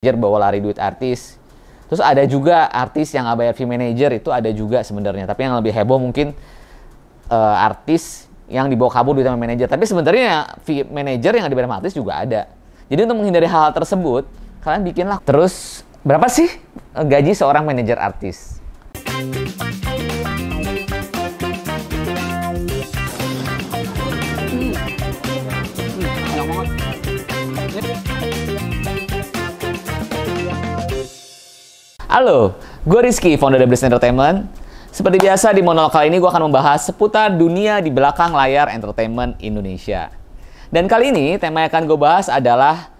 bawa lari duit artis. Terus ada juga artis yang nggak bayar fee manager, itu ada juga sebenarnya. Tapi yang lebih heboh mungkin artis yang dibawa kabur duit sama manajer. Tapi sebenarnya fee manager yang dibayar sama artis juga ada. Jadi untuk menghindari hal tersebut, kalian bikinlah. Terus berapa sih gaji seorang manajer artis? Halo, gue Rizky, founder The Bliss Entertainment. Seperti biasa di monolog kali ini gue akan membahas seputar dunia di belakang layar entertainment Indonesia. Dan kali ini tema yang akan gue bahas adalah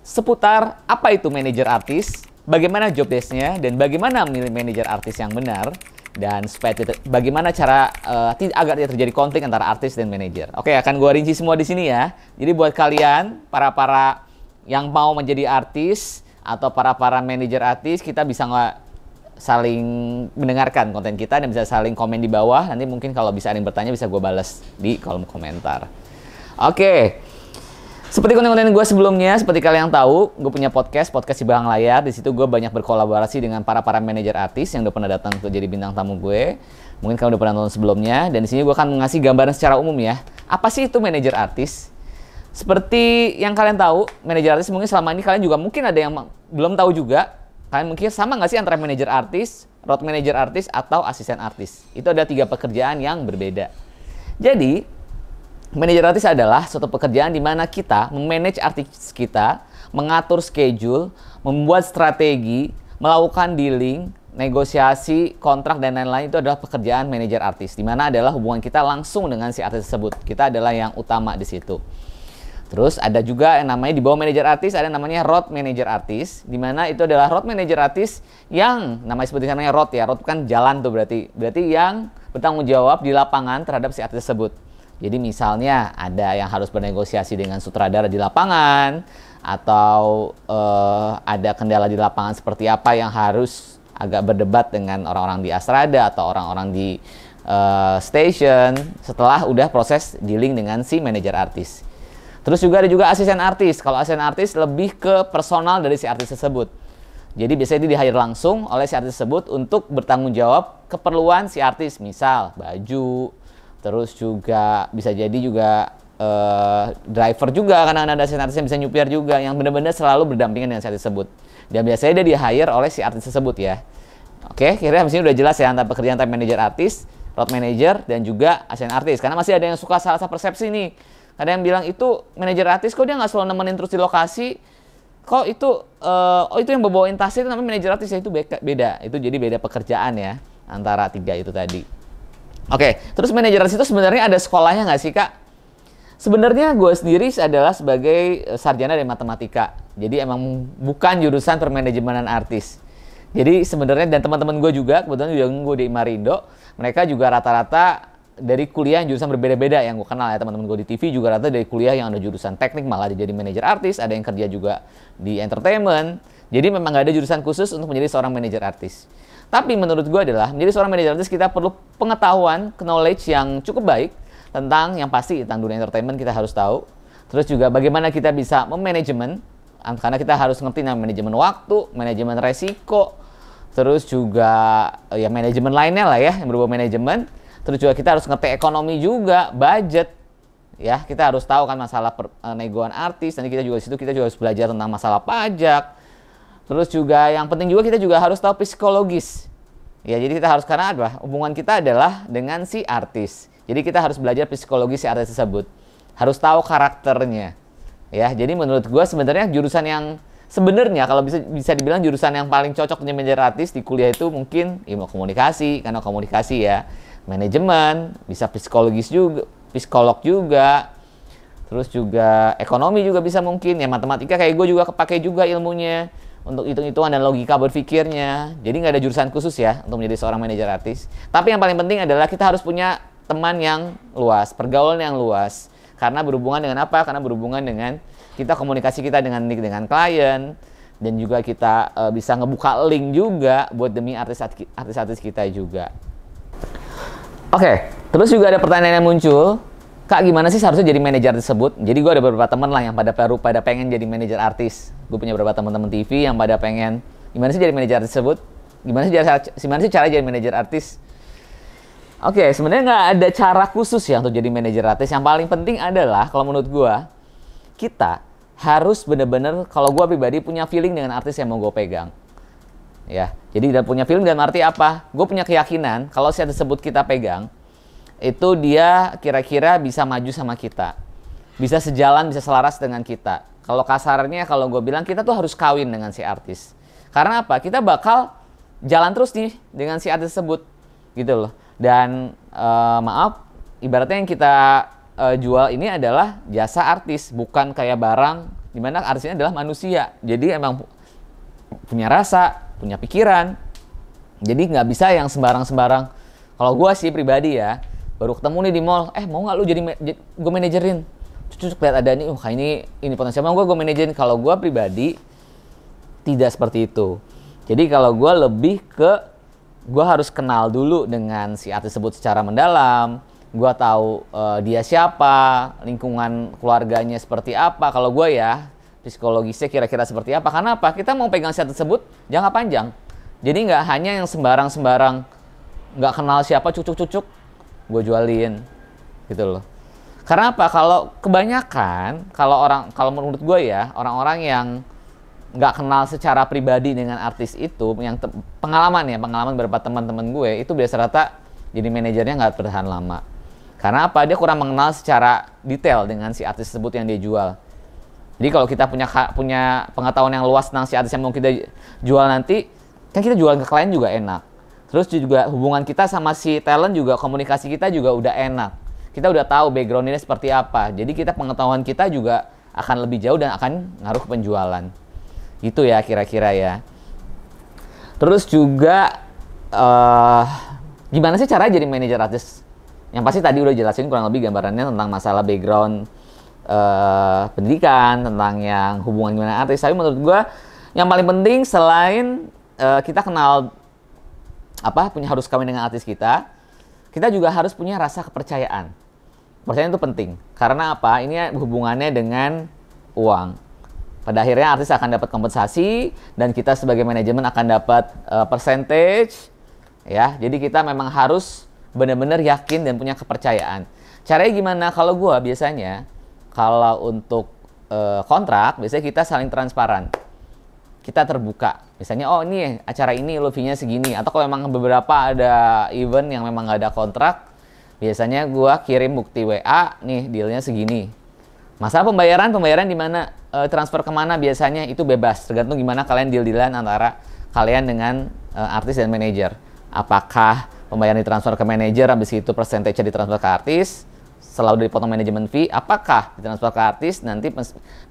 seputar apa itu manajer artis, bagaimana job desk-nya, dan bagaimana memilih manajer artis yang benar, dan bagaimana cara agar tidak terjadi konflik antara artis dan manajer. Oke, akan gue rinci semua di sini ya. Jadi buat kalian, para yang mau menjadi artis, atau para manajer artis, kita bisa saling mendengarkan konten kita dan bisa saling komen di bawah. Nanti mungkin kalau bisa ada yang bertanya bisa gue balas di kolom komentar. Oke, seperti konten-konten gue sebelumnya, seperti kalian tahu, gue punya podcast di belakang layar. Di situ gue banyak berkolaborasi dengan para manajer artis yang udah pernah datang untuk jadi bintang tamu gue. Mungkin kalian udah pernah nonton sebelumnya. Dan di sini gue akan ngasih gambaran secara umum ya. Apa sih itu manajer artis? Seperti yang kalian tahu, manajer artis mungkin selama ini kalian juga mungkin ada yang belum tahu juga. Kalian mungkin sama nggak sih antara manajer artis, road manager artis, atau asisten artis? Itu ada 3 pekerjaan yang berbeda. Jadi, manajer artis adalah suatu pekerjaan di mana kita memanage artis kita, mengatur schedule, membuat strategi, melakukan dealing, negosiasi, kontrak, dan lain-lain. Itu adalah pekerjaan manajer artis, di mana adalah hubungan kita langsung dengan si artis tersebut. Kita adalah yang utama di situ. Terus ada juga yang namanya di bawah manajer artis, ada namanya road manager artis, di mana itu adalah road manager artis yang namanya seperti namanya road ya. Road kan jalan tuh berarti yang bertanggung jawab di lapangan terhadap si artis tersebut. Jadi misalnya ada yang harus bernegosiasi dengan sutradara di lapangan, atau ada kendala di lapangan seperti apa yang harus agak berdebat dengan orang-orang di Astrada atau orang-orang di station setelah udah proses dealing dengan si manajer artis. Terus juga ada juga asisten artis. Kalau asisten artis lebih ke personal dari si artis tersebut. Jadi biasanya dia di-hire langsung oleh si artis tersebut untuk bertanggung jawab keperluan si artis. Misal baju, terus juga bisa jadi juga driver juga. Karena ada asisten artis yang bisa nyupir juga. Yang benar-benar selalu berdampingan dengan si artis tersebut. Dan biasanya dia di-hire oleh si artis tersebut ya. Oke, kira-kira di sini udah jelas ya antara pekerjaan manajer artis, road manager, dan juga asisten artis. Karena masih ada yang suka salah persepsi nih. Ada yang bilang itu manajer artis kok dia nggak selalu nemenin terus di lokasi, kok itu itu yang bawain tasnya itu namanya manajer artis ya. Itu beda, itu jadi beda pekerjaan ya antara 3 itu tadi. Oke, terus manajer artis itu sebenarnya ada sekolahnya nggak sih Kak? Sebenarnya gue sendiri adalah sebagai sarjana dari matematika, jadi emang bukan jurusan permanajemenan artis. Jadi sebenarnya dan teman-teman gue juga kebetulan gue di Imarindo, mereka juga rata-rata dari kuliah yang jurusan berbeda-beda yang gue kenal ya. Teman-teman gue di TV juga rata dari kuliah yang ada jurusan teknik malah jadi manajer artis, ada yang kerja juga di entertainment. Jadi memang gak ada jurusan khusus untuk menjadi seorang manajer artis. Tapi menurut gue adalah menjadi seorang manajer artis kita perlu pengetahuan, knowledge yang cukup baik tentang yang pasti tentang dunia entertainment kita harus tahu. Terus juga bagaimana kita bisa memanajemen, karena kita harus ngerti namanya manajemen waktu, manajemen resiko, terus juga ya manajemen lainnya lah ya yang berbau manajemen. Terus juga kita harus ngerti ekonomi juga, budget. Ya, kita harus tahu kan masalah negoan artis. Nanti kita juga di situ kita juga harus belajar tentang masalah pajak. Terus juga yang penting juga kita juga harus tahu psikologis. Ya, jadi kita harus karena apa? Hubungan kita adalah dengan si artis. Jadi kita harus belajar psikologis si artis tersebut. Harus tahu karakternya. Ya, jadi menurut gue sebenarnya jurusan yang sebenarnya kalau bisa dibilang jurusan yang paling cocok untuk menjadi artis di kuliah itu mungkin ilmu komunikasi, karena komunikasi ya. Manajemen, bisa psikologis juga, psikolog juga, terus juga ekonomi juga bisa mungkin, ya matematika kayak gue juga kepake juga ilmunya untuk hitung-hitungan dan logika berpikirnya. Jadi nggak ada jurusan khusus ya untuk menjadi seorang manajer artis. Tapi yang paling penting adalah kita harus punya teman yang luas, pergaulan yang luas. Karena berhubungan dengan apa? Karena berhubungan dengan kita komunikasi kita dengan klien, dan juga kita bisa ngebuka link juga buat demi artis-artis kita juga. Oke, terus juga ada pertanyaan yang muncul, Kak, gimana sih seharusnya jadi manajer tersebut? Jadi gue ada beberapa teman lah yang pada pengen jadi manajer artis. Gue punya beberapa teman-teman TV yang pada pengen, gimana sih jadi manajer tersebut? Gimana sih cara jadi manajer artis? Oke, sebenarnya nggak ada cara khusus ya untuk jadi manajer artis. Yang paling penting adalah, kalau menurut gue, kita harus bener-bener, kalau gue pribadi punya feeling dengan artis yang mau gue pegang. Ya, jadi udah punya feeling dalam arti apa? Gue punya keyakinan kalau si artis tersebut kita pegang, itu dia kira-kira bisa maju sama kita, bisa sejalan, bisa selaras dengan kita. Kalau kasarnya, kalau gue bilang, kita tuh harus kawin dengan si artis. Karena apa? Kita bakal jalan terus nih dengan si artis tersebut, gitu loh. Dan maaf, ibaratnya yang kita jual ini adalah jasa artis, bukan kayak barang, dimana artisnya adalah manusia. Jadi emang punya rasa, punya pikiran. Jadi nggak bisa yang sembarang-sembarang. Kalau gue sih pribadi ya, baru ketemu nih di mall, mau nggak lu jadi gue manajerin? Cocok lihat ada nih, kayak ini potensial, mau gue manajerin. Kalau gue pribadi tidak seperti itu. Jadi kalau gue lebih ke, gue harus kenal dulu dengan si artis tersebut secara mendalam. Gue tahu dia siapa, lingkungan keluarganya seperti apa. Kalau gue ya, psikologisnya kira-kira seperti apa. Karena apa? Kita mau pegang si artis tersebut jangka panjang. Jadi nggak hanya yang sembarang-sembarang, nggak kenal siapa, cucuk-cucuk gue jualin, gitu loh. Karena apa? Kalau kebanyakan, kalau menurut gue ya, orang-orang yang nggak kenal secara pribadi dengan artis itu, yang pengalaman beberapa teman-teman gue itu biasa rata jadi manajernya nggak bertahan lama. Karena apa? Dia kurang mengenal secara detail dengan si artis tersebut yang dia jual. Jadi kalau kita punya pengetahuan yang luas tentang si artis yang mau kita jual nanti, kan kita jual ke klien juga enak. Terus juga hubungan kita sama si talent juga, komunikasi kita juga udah enak. Kita udah tahu background ini seperti apa. Jadi pengetahuan kita juga akan lebih jauh dan akan ngaruh ke penjualan. Gitu ya kira-kira ya. Terus juga gimana sih cara jadi manajer artis? Yang pasti tadi udah jelasin kurang lebih gambarannya tentang masalah background pendidikan, tentang yang hubungan gimana artis. Tapi menurut gue yang paling penting selain kita kenal harus kawin dengan artis kita juga harus punya rasa kepercayaan. Kepercayaan itu penting. Karena apa? Ini hubungannya dengan uang. Pada akhirnya artis akan dapat kompensasi dan kita sebagai manajemen akan dapat percentage. Ya, jadi kita memang harus benar-benar yakin dan punya kepercayaan. Caranya gimana? Kalau gue biasanya, kalau untuk kontrak, biasanya kita saling transparan. Kita terbuka. Misalnya, ini acara ini lo fee-nya segini. Atau kalau memang beberapa ada event yang memang nggak ada kontrak, biasanya gue kirim bukti WA, nih dealnya segini. Masalah pembayaran di mana? Transfer kemana biasanya itu bebas. Tergantung gimana kalian deal-dealan antara kalian dengan artis dan manajer. Apakah pembayaran ditransfer ke manajer, habis itu persentage ditransfer ke artis, selalu dipotong manajemen fee, apakah ditransfer ke artis, nanti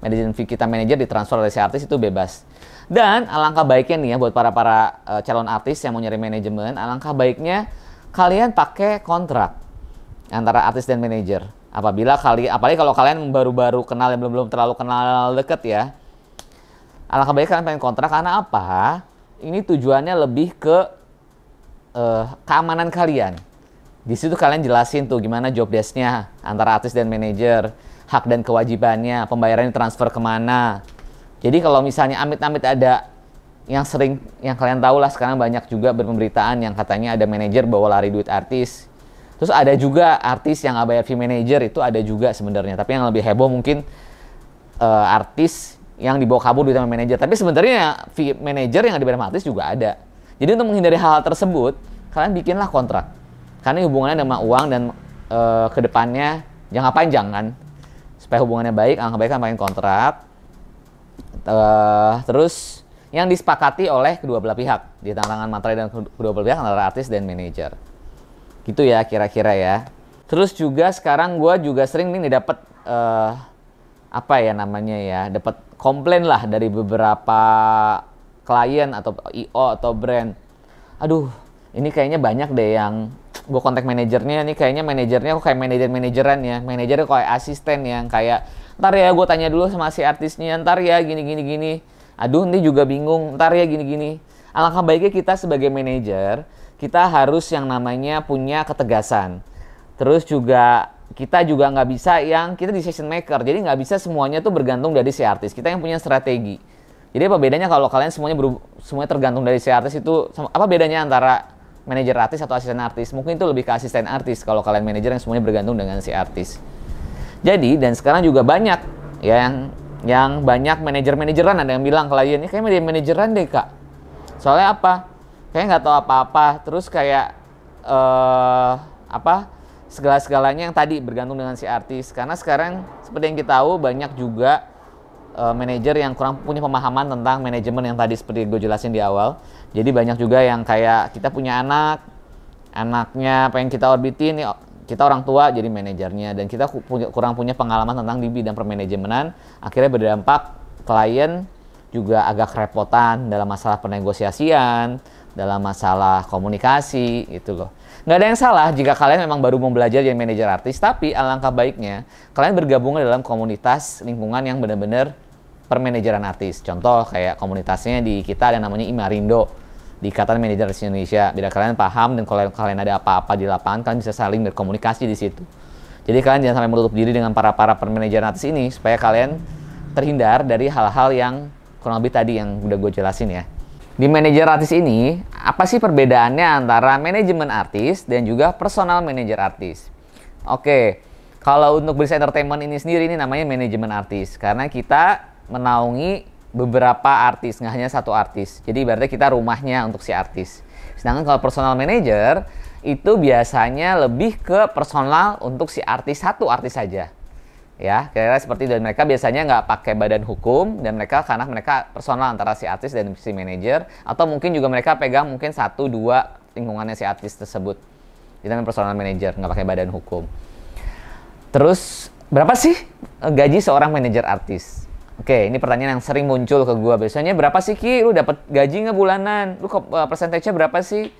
manajemen fee kita manajer ditransfer oleh si artis, itu bebas. Dan alangkah baiknya nih ya buat para calon artis yang mau nyari manajemen, alangkah baiknya kalian pakai kontrak antara artis dan manajer. Apalagi kalau kalian baru-baru kenal, yang belum terlalu kenal deket ya, alangkah baiknya kalian pakai kontrak. Karena apa? Ini tujuannya lebih ke keamanan kalian. Di situ kalian jelasin tuh gimana job desk-nya antara artis dan manajer, hak dan kewajibannya, pembayarannya transfer kemana. Jadi kalau misalnya amit-amit ada yang kalian tahu lah, sekarang banyak juga berpemberitaan yang katanya ada manajer bawa lari duit artis. Terus ada juga artis yang nggak bayar fee manajer, itu ada juga sebenarnya. Tapi yang lebih heboh mungkin artis yang dibawa kabur duit sama manajer. Tapi sebenarnya fee manajer yang dibayar sama artis juga ada. Jadi untuk menghindari hal tersebut, kalian bikinlah kontrak. Karena hubungannya sama uang dan kedepannya jangka panjang kan. Supaya hubungannya baik, alangkah baik kan pakai kontrak. Terus yang disepakati oleh kedua belah pihak, di tangan materai dan kedua belah pihak antara artis dan manajer. Gitu ya kira-kira ya. Terus juga sekarang gue juga sering nih dapat dapat komplain lah dari beberapa klien atau IO atau brand. Aduh, ini kayaknya banyak deh yang gue kontak manajernya, nih kayaknya manajernya kok kayak manajeran ya, manajernya kayak asisten yang kayak ntar ya gue tanya dulu sama si artisnya, ntar ya gini. Aduh, ini juga bingung, ntar ya gini. Alangkah baiknya kita sebagai manajer, kita harus yang namanya punya ketegasan. Terus juga kita juga nggak bisa yang kita decision maker. Jadi nggak bisa semuanya tuh bergantung dari si artis. Kita yang punya strategi. Jadi apa bedanya kalau kalian semuanya tergantung dari si artis itu? Apa bedanya antara manajer artis atau asisten artis? Mungkin itu lebih ke asisten artis kalau kalian manajer yang semuanya bergantung dengan si artis. Jadi dan sekarang juga banyak ya yang banyak manajer-manajeran, ada yang bilang klien ini kayak manajeran deh kak. Soalnya apa? Kayak nggak tahu apa-apa. Terus kayak segala-segalanya yang tadi bergantung dengan si artis. Karena sekarang seperti yang kita tahu banyak juga manajer yang kurang punya pemahaman tentang manajemen yang tadi seperti gue jelasin di awal. Jadi banyak juga yang kayak kita punya anaknya pengen kita orbitin, kita orang tua jadi manajernya, dan kita kurang punya pengalaman tentang di bidang permanajemenan. Akhirnya berdampak klien juga agak kerepotan dalam masalah penegosiasian, dalam masalah komunikasi gitu loh. Nggak ada yang salah jika kalian memang baru mau belajar jadi manajer artis, tapi alangkah baiknya kalian bergabung dalam komunitas lingkungan yang benar-benar permanajeran artis. Contoh kayak komunitasnya di kita ada namanya Imarindo, di Ikatan Manajer Artis Indonesia. Biar kalian paham dan kalau kalian ada apa-apa di lapangan, kalian bisa saling berkomunikasi di situ. Jadi kalian jangan sampai menutup diri dengan para permanajeran artis ini, supaya kalian terhindar dari hal-hal yang kurang lebih tadi yang udah gue jelasin ya. Di manajer artis ini, apa sih perbedaannya antara manajemen artis dan juga personal manager artis? Oke, kalau untuk bisnis entertainment ini sendiri, ini namanya manajemen artis. Karena kita menaungi beberapa artis, nggak hanya satu artis. Jadi berarti kita rumahnya untuk si artis. Sedangkan kalau personal manager, itu biasanya lebih ke personal untuk si artis, satu artis saja. Ya, kira-kira seperti itu. Dan mereka biasanya nggak pakai badan hukum, dan karena mereka personal antara si artis dan si manajer, atau mungkin juga mereka pegang mungkin 1-2 lingkungannya si artis tersebut. Itu namanya personal manager, nggak pakai badan hukum. Terus berapa sih gaji seorang manajer artis? Oke, ini pertanyaan yang sering muncul ke gue. Biasanya berapa sih Ki? Lu dapat gaji nggak bulanan? Lu persentasenya berapa sih?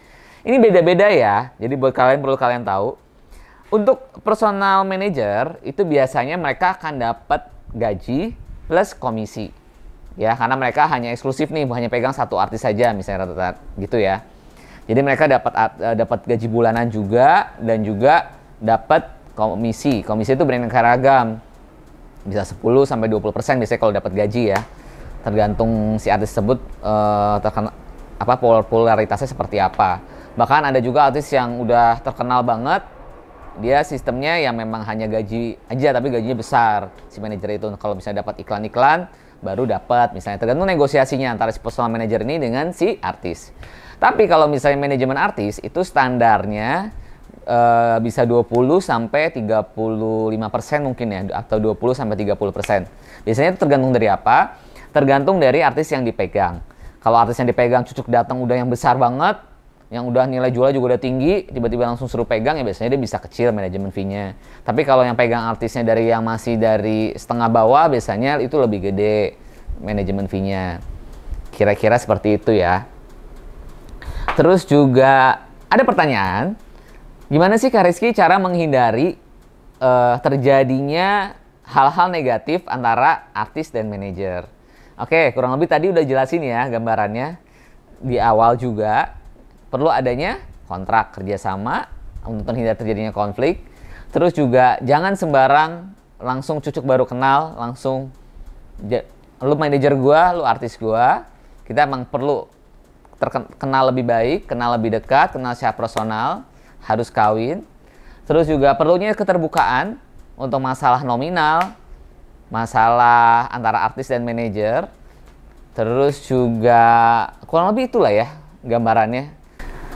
Ini beda-beda ya. Jadi buat kalian perlu kalian tahu. Untuk personal manager itu biasanya mereka akan dapat gaji plus komisi. Ya, karena mereka hanya eksklusif nih, hanya pegang satu artis saja misalnya rata-rata gitu ya. Jadi mereka dapat gaji bulanan juga, dan juga dapat komisi. Komisi itu beraneka ragam. Bisa 10-20% biasanya kalau dapat gaji ya. Tergantung si artis tersebut popularitasnya seperti apa. Bahkan ada juga artis yang udah terkenal banget, dia sistemnya yang memang hanya gaji aja tapi gajinya besar si manajer itu. Kalau misalnya dapat iklan-iklan baru dapat, misalnya tergantung negosiasinya antara si personal manager ini dengan si artis. Tapi kalau misalnya manajemen artis itu standarnya bisa 20-35% mungkin ya, atau 20-30%. Biasanya itu tergantung dari apa? Tergantung dari artis yang dipegang. Kalau artis yang dipegang cucuk datang udah yang besar banget, yang udah nilai jualnya juga udah tinggi, tiba-tiba langsung suruh pegang, ya biasanya dia bisa kecil manajemen fee-nya. Tapi kalau yang pegang artisnya dari yang masih dari setengah bawah, biasanya itu lebih gede manajemen fee-nya. Kira-kira seperti itu ya. Terus juga ada pertanyaan, gimana sih Kak Rizky cara menghindari terjadinya hal-hal negatif antara artis dan manajer? Oke, kurang lebih tadi udah jelasin ya gambarannya di awal juga. Perlu adanya kontrak kerjasama untuk terhindar terjadinya konflik. Terus juga jangan sembarang langsung cucuk baru kenal, langsung lu manajer gua, lu artis gua. Kita emang perlu kenal lebih baik, kenal lebih dekat, kenal secara personal, harus kawin. Terus juga perlunya keterbukaan untuk masalah nominal, masalah antara artis dan manajer. Terus juga kurang lebih itulah ya gambarannya.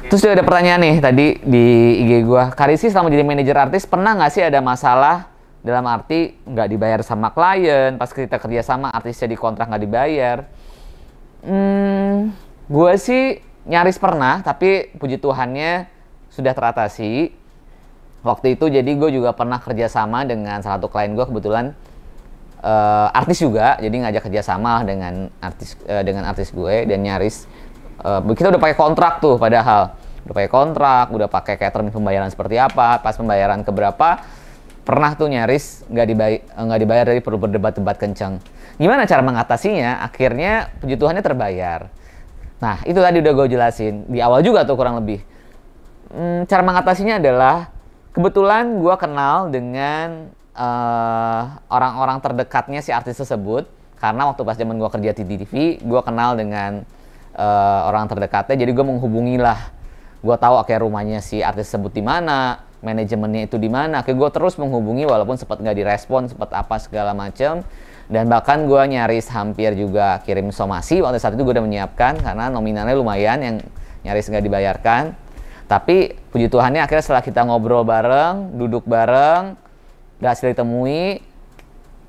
Terus juga ada pertanyaan nih tadi di IG gua, Kak Rizky selama jadi manajer artis pernah nggak sih ada masalah dalam arti nggak dibayar sama klien, pas kita kerja sama artisnya di kontrak nggak dibayar? Gue sih nyaris pernah, tapi puji Tuhannya sudah teratasi. Waktu itu jadi gue juga pernah kerja sama dengan salah satu klien gue, kebetulan artis juga, jadi ngajak kerja sama dengan artis gue, dan nyaris kita udah pakai kontrak tuh, padahal udah pakai kontrak, udah pakai kayak termin pembayaran seperti apa, pas pembayaran keberapa pernah tuh nyaris nggak dibayar, dari perlu berdebat-debat kencang. Gimana cara mengatasinya? Akhirnya puji Tuhannya terbayar. Nah itu tadi udah gue jelasin di awal juga tuh kurang lebih. Cara mengatasinya adalah Kebetulan gue kenal dengan orang-orang terdekatnya si artis tersebut. Karena waktu pas zaman gue kerja di TV, gue kenal dengan orang terdekatnya. Jadi gue menghubungi lah. Gue tahu kayak rumahnya si artis tersebut di mana, manajemennya itu di mana. Kayak gue terus menghubungi walaupun sempat nggak direspon, sempat apa segala macem. Dan bahkan gue nyaris hampir juga kirim somasi. Waktu saat itu gue udah menyiapkan karena nominalnya lumayan yang nyaris nggak dibayarkan. Tapi puji Tuhannya akhirnya setelah kita ngobrol bareng, duduk bareng, berhasil ditemui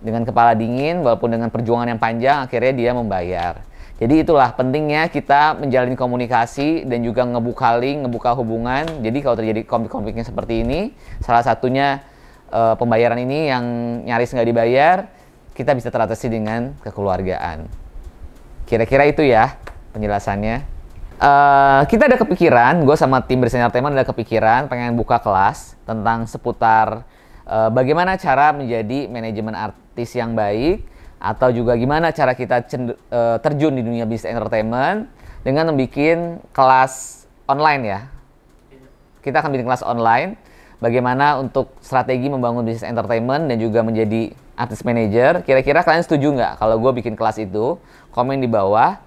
dengan kepala dingin, walaupun dengan perjuangan yang panjang, akhirnya dia membayar. Jadi itulah pentingnya kita menjalin komunikasi dan juga ngebuka link, ngebuka hubungan. Jadi kalau terjadi konflik-konfliknya seperti ini, salah satunya pembayaran ini yang nyaris nggak dibayar, kita bisa teratasi dengan kekeluargaan. Kira-kira itu ya penjelasannya. Kita ada kepikiran, gue sama tim Bris Entertainment ada kepikiran pengen buka kelas tentang seputar bagaimana cara menjadi manajemen artis yang baik, atau juga gimana cara kita terjun di dunia bisnis entertainment dengan membuat kelas online ya. Kita akan bikin kelas online bagaimana untuk strategi membangun bisnis entertainment dan juga menjadi artis manager. Kira-kira kalian setuju nggak kalau gue bikin kelas itu? Komen di bawah.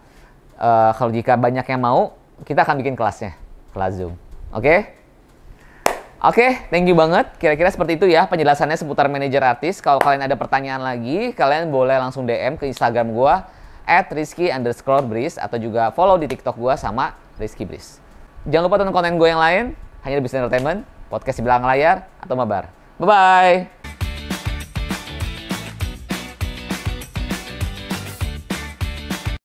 Kalau jika banyak yang mau, kita akan bikin kelasnya, kelas Zoom. Oke? Oke, thank you banget. Kira-kira seperti itu ya penjelasannya seputar manajer artis. Kalau kalian ada pertanyaan lagi, kalian boleh langsung DM ke Instagram gua @rizky_bris atau juga follow di TikTok gua sama Rizky Bris. Jangan lupa tonton konten gue yang lain, hanya di Bisnis Entertainment, podcast di belakang layar, atau mabar. Bye-bye!